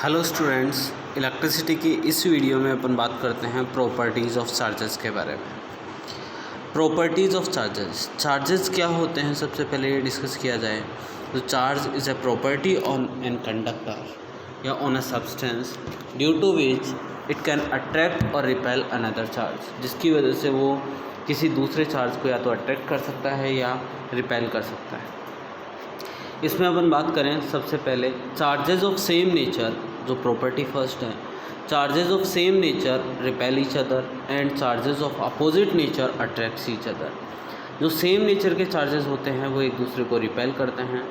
Hello students, electricity की इस video में अपन बात करते हैं प्रॉपर्टीज़ ऑफ चार्जेस के बारे में। प्रॉपर्टीज़ ऑफ चार्जेस क्या होते हैं, सबसे पहले ये डिस्कस किया जाए तो charge is a property on an conductor या on a substance due to which it can attract और रिपेल अनदर चार्ज, जिसकी वजह से वो किसी दूसरे चार्ज को या तो अट्रैक्ट कर सकता है या रिपेल कर सकता है। इसमें अपन बात करें सबसे पहले चार्जेस ऑफ सेम नेचर, जो प्रॉपर्टी फर्स्ट है, charges of same nature repel each other and charges of opposite nature attracts each other. जो सेम नेचर के चार्जेस होते हैं वो एक दूसरे को रिपेल करते हैं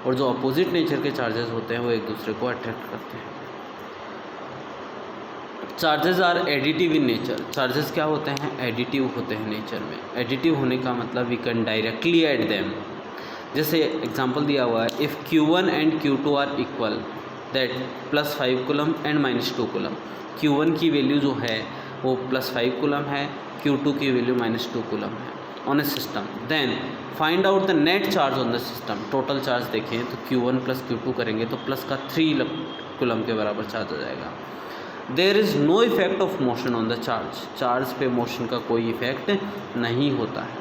और जो अपोजिट नेचर के चार्जेस होते हैं वो एक दूसरे को अट्रैक्ट करते हैं। Charges are additive in nature. Charges क्या होते हैं? एडिटिव होते हैं नेचर में। एडिटिव होने का मतलब we can directly add them. जैसे एग्जांपल दिया हुआ है, if Q1 and Q2 are equal that +5 coulomb and -2 coulomb. Q1 की वैल्यू जो है वो +5 कूलम है, Q2 की वैल्यू -2 कूलम है on a system. Then find out the net charge on the system. Total charge देखें तो Q1 + Q2 करेंगे तो प्लस का 3 कूलम के बराबर चार्ज हो जाएगा। There is no effect of motion on the charge. Charge पे मोशन का कोई इफेक्ट नहीं होता है।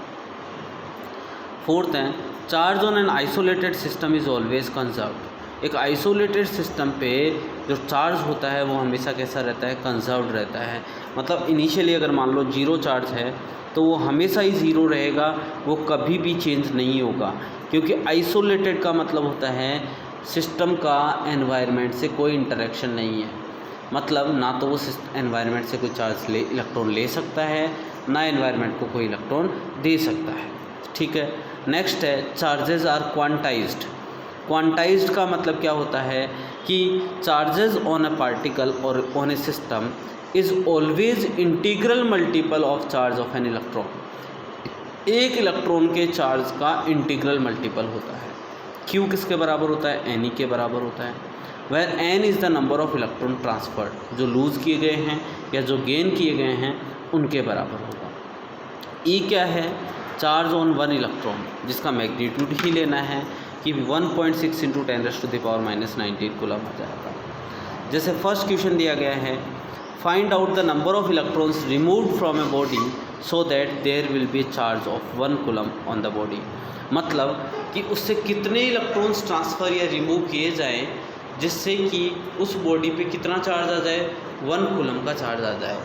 फोर्थ है, charge on an isolated system is always conserved. एक आइसोलेटेड सिस्टम पे जो चार्ज होता है वो हमेशा कैसा रहता है? कंजर्व्ड रहता है। मतलब इनिशियली अगर मान लो 0 चार्ज है तो वो हमेशा ही 0 रहेगा, वो कभी भी चेंज नहीं होगा, क्योंकि आइसोलेटेड का मतलब होता है सिस्टम का एनवायरनमेंट से कोई इंटरेक्शन नहीं है। मतलब ना तो वो एनवायरनमेंट से कोई चार्ज इलेक्ट्रॉन ले सकता है, ना एनवायरनमेंट को कोई इलेक्ट्रॉन दे सकता है। ठीक है। नेक्स्ट है, चार्जेस आर क्वांटाइज्ड। क्वांटाइज्ड का मतलब क्या होता है कि चार्जेस ऑन अ पार्टिकल और on a system is always integral multiple of charge of an electron. एक इलेक्ट्रॉन के चार्ज का इंटीग्रल मल्टीपल होता है। क्यू किसके बराबर होता है? एन के बराबर होता है। Where n is the number of electron transferred, जो लूज़ किए गए हैं या जो गेन किए गए हैं उनके बराबर होगा। ई क्या है? चार्ज ऑन 1 इलेक्ट्रॉन, जिसका मैग्नीट्यूड ही लेना है कि 1.6 × 10⁻⁻19 कूलम आ जाएगा। जैसे फर्स्ट क्वेश्चन दिया गया है, find out the number of electrons removed from a body so that there will be charge of 1 coulomb on the body. मतलब कि उससे कितने इलेक्ट्रॉन्स ट्रांसफ़र या रिमूव किए जाएँ जिससे कि उस बॉडी पे कितना चार्ज आ जाए? 1 कूलम का चार्ज आ जाए।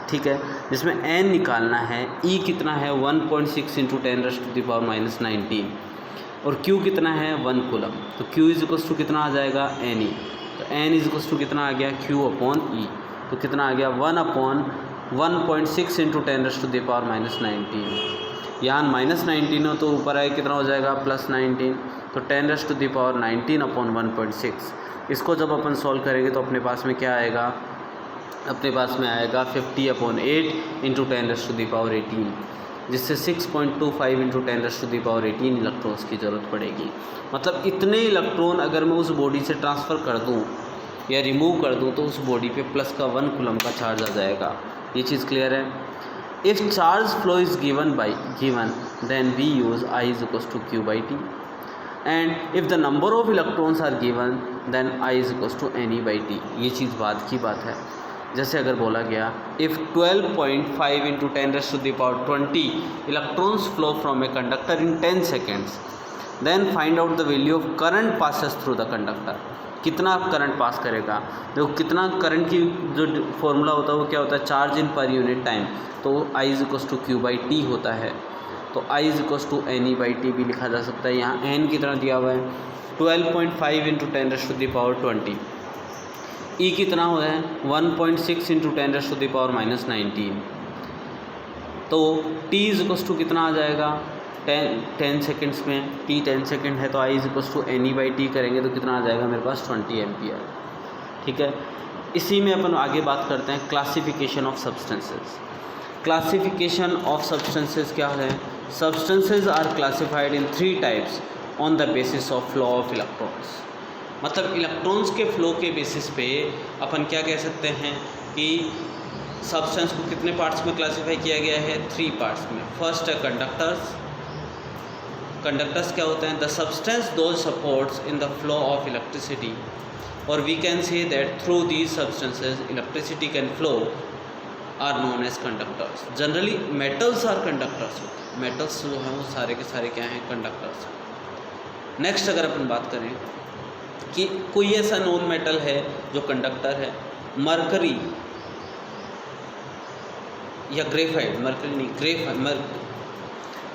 ठीक है। जिसमें n निकालना है। E कितना है? 1.6 × 10⁻⁻19 और Q कितना है? 1 कूलम। तो Q इज़ कितना आ जाएगा? Ne। तो n इज़ कितना आ गया? Q/E। तो कितना आ गया? 1/1.6 × 10⁻⁻19। यहाँ -19 हो तो ऊपर आए कितना हो जाएगा? +19। तो 10⁻19/1.6। इसको जब अपन सॉल्व करेंगे तो अपने पास में क्या आएगा? अपने पास में आएगा 50/8 × 10⁻18, जिससे 6.25 × 10⁻18 इलेक्ट्रॉन्स की ज़रूरत पड़ेगी। मतलब इतने इलेक्ट्रॉन अगर मैं उस बॉडी से ट्रांसफ़र कर दूं या रिमूव कर दूं तो उस बॉडी पे प्लस का 1 कूलम का चार्ज आ जाएगा। ये चीज़ क्लियर है? If charge flow is given then we use I = Q/T and if the number of electrons are given then I = Ne/T। ये चीज़ बाद की बात है। जैसे अगर बोला गया if 12.5 × 10⁻20 electrons flow from a conductor in 10 seconds, then find out the value of current passes through the conductor. कितना करंट पास करेगा? देखो कितना करंट की जो फॉर्मूला होता है वो क्या होता है? Charge in per unit time. तो I = Q/T होता है। तो I = Ne/T भी लिखा जा सकता है। यहाँ n कितना दिया हुआ है? 12.5 × 10⁻20। E कितना हो है? 1.6 × 10⁻⁻19। तो T = कितना आ जाएगा? 10 सेकेंड्स में। T 10 सेकेंड है तो I = Ne/T करेंगे तो कितना आ जाएगा मेरे पास? 20 एम्पियर। ठीक है। इसी में अपन आगे बात करते हैं classification of substances. Classification of substances क्या है? Substances are classified in 3 types on the basis of flow of electrons. मतलब इलेक्ट्रॉन्स के फ्लो के बेसिस पे अपन क्या कह सकते हैं कि सब्सटेंस को कितने पार्ट्स में क्लासिफाई किया गया है? 3 पार्ट्स में। फर्स्ट है कंडक्टर्स। कंडक्टर्स क्या होते हैं? The substance those supports in the flow of electricity और we can say that through these substances electricity can flow are known as conductors. Generally metals are conductors होते हैं, metals जो हैं वो सारे के सारे क्या हैं, कंडक्टर्स हैं। नेक्स्ट अगर अपन बात करें कि कोई ऐसा नॉन मेटल है जो कंडक्टर है, मरकरी या ग्रेफाइट, मरकरी नहीं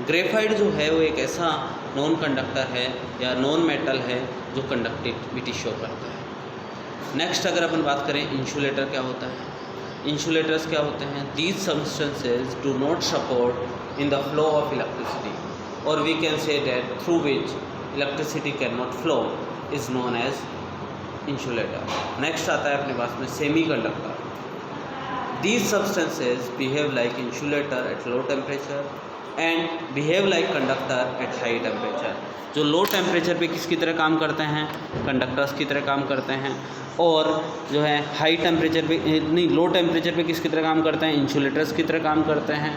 ग्रेफाइट जो है वो एक ऐसा नॉन कंडक्टर है या नॉन मेटल है जो कंडक्टिविटी शो करता है। नेक्स्ट अगर अपन बात करें इंसुलेटर क्या होता है, इंसुलेटर्स क्या होते हैं, these substances do not support in the flow of electricity और we can say that through which electricity can not flow is known as insulator. Next आता है अपने पास में semiconductor. These substances behave like insulator at low temperature and behave like conductor at high temperature. जो low temperature पे किसकी तरह काम करते हैं, कंडक्टर्स की तरह काम करते हैं, और जो है हाई टेम्परेचर पे नहीं लो टेम्परेचर पे किसकी तरह काम करते हैं, इंसुलेटर्स की तरह काम करते हैं,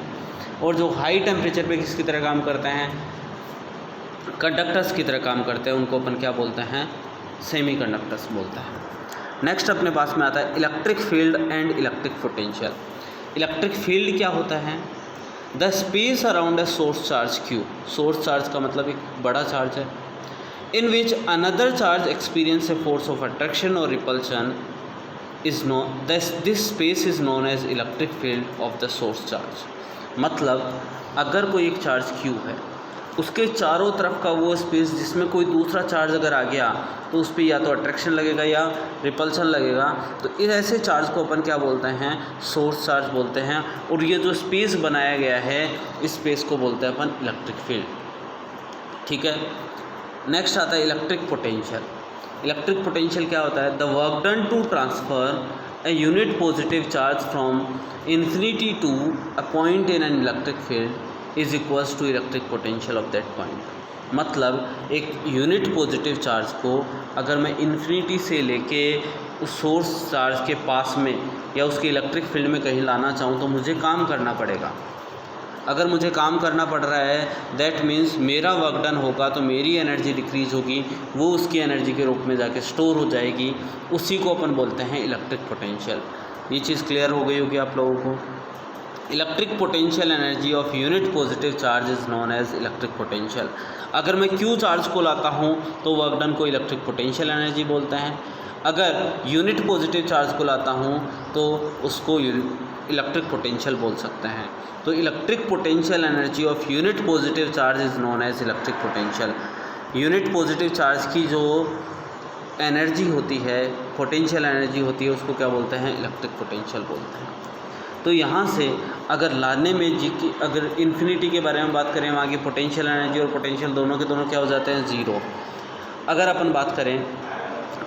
और जो हाई टेम्परेचर पे किसकी तरह काम करते हैं, कंडक्टर्स की तरह काम करते हैं, उनको अपन क्या बोलते हैं, सेमी कंडक्टर्स बोलते हैं। नेक्स्ट अपने पास में आता है electric field and electric potential. Electric field क्या होता है, the space around a source charge Q. Source charge का मतलब एक बड़ा चार्ज है, in which another charge experience a force of attraction और repulsion is known, this space is known as electric field of the source charge. मतलब अगर कोई एक चार्ज क्यू है, उसके चारों तरफ का वो स्पेस जिसमें कोई दूसरा चार्ज अगर आ गया तो उस पर या तो अट्रैक्शन लगेगा या रिपल्शन लगेगा, तो इस ऐसे चार्ज को अपन क्या बोलते हैं, सोर्स चार्ज बोलते हैं। और ये जो स्पेस बनाया गया है इस स्पेस को बोलते हैं अपन इलेक्ट्रिक फील्ड। ठीक है। नेक्स्ट आता है इलेक्ट्रिक पोटेंशियल। इलेक्ट्रिक पोटेंशियल क्या होता है, the work done to transfer a unit positive charge from infinity to a point in an electric field is equals to electric potential of that point। मतलब एक unit positive charge को अगर मैं infinity से लेके उस सोर्स चार्ज के पास में या उसके इलेक्ट्रिक फील्ड में कहीं लाना चाहूँ तो मुझे काम करना पड़ेगा। अगर मुझे काम करना पड़ रहा है दैट मीन्स मेरा वर्क डन होगा तो मेरी एनर्जी डिक्रीज़ होगी, वो उसकी एनर्जी के रूप में जाके स्टोर हो जाएगी, उसी को अपन बोलते हैं इलेक्ट्रिक पोटेंशियल। ये चीज़ क्लियर हो गई होगी आप लोगों को। Electric potential energy of unit positive charge is known as electric potential. अगर मैं क्यू चार्ज को लाता हूँ तो वर्क डन को इलेक्ट्रिक पोटेंशियल एनर्जी बोलते हैं, अगर यूनिट पॉजिटिव चार्ज को लाता हूँ तो उसको इलेक्ट्रिक पोटेंशियल बोल सकते हैं। तो electric potential energy of unit positive charge is known as electric potential. Unit positive charge की जो एनर्जी होती है, पोटेंशियल एनर्जी होती है, उसको क्या बोलते हैं, इलेक्ट्रिक पोटेंशियल बोलते हैं। तो यहाँ से अगर लाने में जी की अगर इन्फिनिटी के बारे में बात करें, वहाँ की पोटेंशियल एनर्जी और पोटेंशियल दोनों के दोनों क्या हो जाते हैं, ज़ीरो। अगर अपन बात करें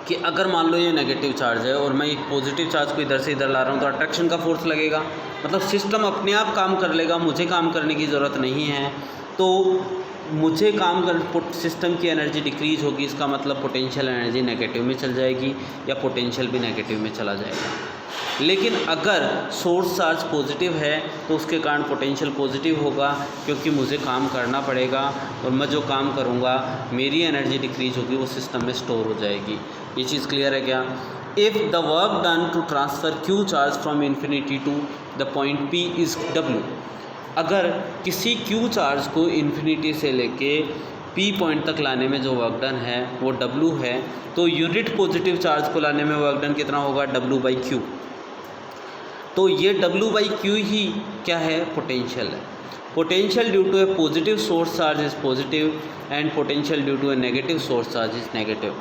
कि अगर मान लो ये नेगेटिव चार्ज है और मैं एक पॉजिटिव चार्ज को इधर से इधर ला रहा हूँ तो अट्रैक्शन का फोर्स लगेगा, मतलब सिस्टम अपने आप काम कर लेगा, मुझे काम करने की ज़रूरत नहीं है। तो मुझे काम कर सिस्टम की एनर्जी डिक्रीज होगी, इसका मतलब पोटेंशियल एनर्जी नेगेटिव में चल जाएगी या पोटेंशियल भी नेगेटिव में चला जाएगा। लेकिन अगर सोर्स चार्ज पॉजिटिव है तो उसके कारण पोटेंशियल पॉजिटिव होगा, क्योंकि मुझे काम करना पड़ेगा और मैं जो काम करूँगा मेरी एनर्जी डिक्रीज होगी, वो सिस्टम में स्टोर हो जाएगी। ये चीज़ क्लियर है क्या? If the work done to transfer Q charge from infinity to the point P is W, अगर किसी क्यू चार्ज को इन्फिनिटी से लेके पी पॉइंट तक लाने में जो वर्क डन है वो डब्ल्यू है, तो यूनिट पॉजिटिव चार्ज को लाने में वर्क डन कितना होगा, डब्ल्यू बाई क्यू। तो ये डब्ल्यू बाई क्यू ही क्या है, पोटेंशियल है। Potential due to a positive source charge is positive and potential due to a negative source charge is negative.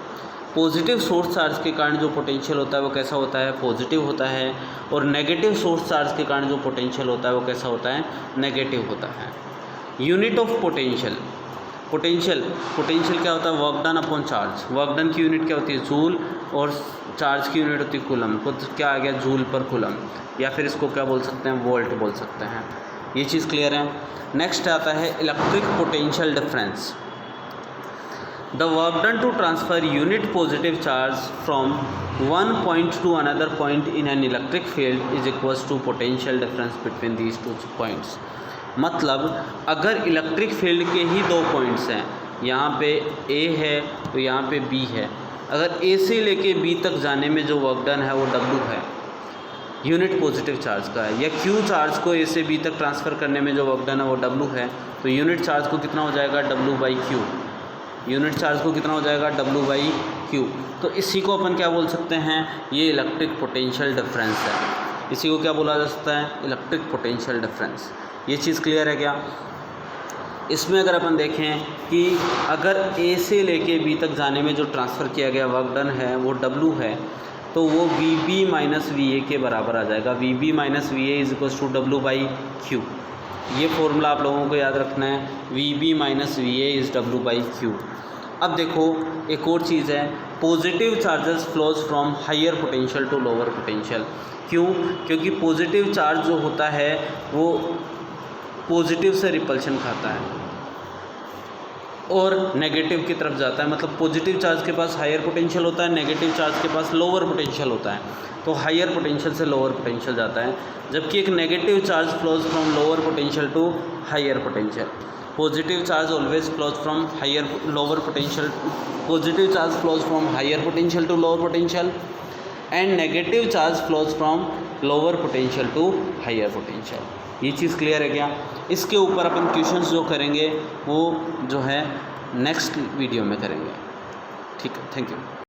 Positive source charge के कारण जो पोटेंशियल होता है वो कैसा होता है, पॉजिटिव होता है, और नेगेटिव सोर्स चार्ज के कारण जो पोटेंशियल होता है वो कैसा होता है, नेगेटिव होता है। यूनिट ऑफ पोटेंशियल, पोटेंशियल क्या होता है, work done upon charge. Work done की यूनिट क्या होती है, जूल, और चार्ज की यूनिट होती है कूलम। तो क्या आ गया, जूल पर कूलम, या फिर इसको क्या बोल सकते हैं, वोल्ट बोल सकते हैं। ये चीज़ क्लियर है। नेक्स्ट आता है electric potential difference. The work done to transfer unit positive charge from one point to another point in an electric field is equals to potential difference between these two points। मतलब अगर electric field के ही दो points हैं, यहाँ पे A है तो यहाँ पे B है, अगर ए से लेके बी तक जाने में जो वर्क डन है वो W है, यूनिट पॉजिटिव चार्ज का है, या Q चार्ज को ए से बी तक ट्रांसफ़र करने में जो वर्क डन है वो W है, तो यूनिट चार्ज को कितना हो जाएगा W/Q। यूनिट चार्ज को कितना हो जाएगा W/Q। तो इसी को अपन क्या बोल सकते हैं, ये इलेक्ट्रिक पोटेंशियल डिफरेंस है। इसी को क्या बोला जा सकता है, इलेक्ट्रिक पोटेंशियल डिफरेंस। ये चीज़ क्लियर है क्या? इसमें अगर अपन देखें कि अगर ए से लेके बी तक जाने में जो ट्रांसफ़र किया गया वर्क डन है वो W है, तो वो VB माइनस VA के बराबर आ जाएगा। VB minus VA is equals to W/Q। ये फॉर्मूला आप लोगों को याद रखना है, VB minus VA is W/Q। अब देखो एक और चीज़ है, positive charges flows from higher potential to lower potential. क्यों? क्योंकि पॉजिटिव चार्ज जो होता है वो पॉजिटिव से रिपल्शन खाता है और नेगेटिव की तरफ जाता है। मतलब पॉजिटिव चार्ज के पास हायर पोटेंशियल होता है, नेगेटिव चार्ज के पास लोअर पोटेंशियल होता है, तो हायर पोटेंशियल से लोअर पोटेंशियल जाता है। जबकि एक negative charge flows from lower potential to higher potential. Positive charge always flows from higher lower potential, positive charge flows from higher potential to lower potential and negative charge flows from lower potential to higher potential. ये चीज़ clear है क्या? इसके ऊपर अपन questions जो करेंगे वो जो है नेक्स्ट वीडियो में करेंगे। ठीक है, थैंक यू।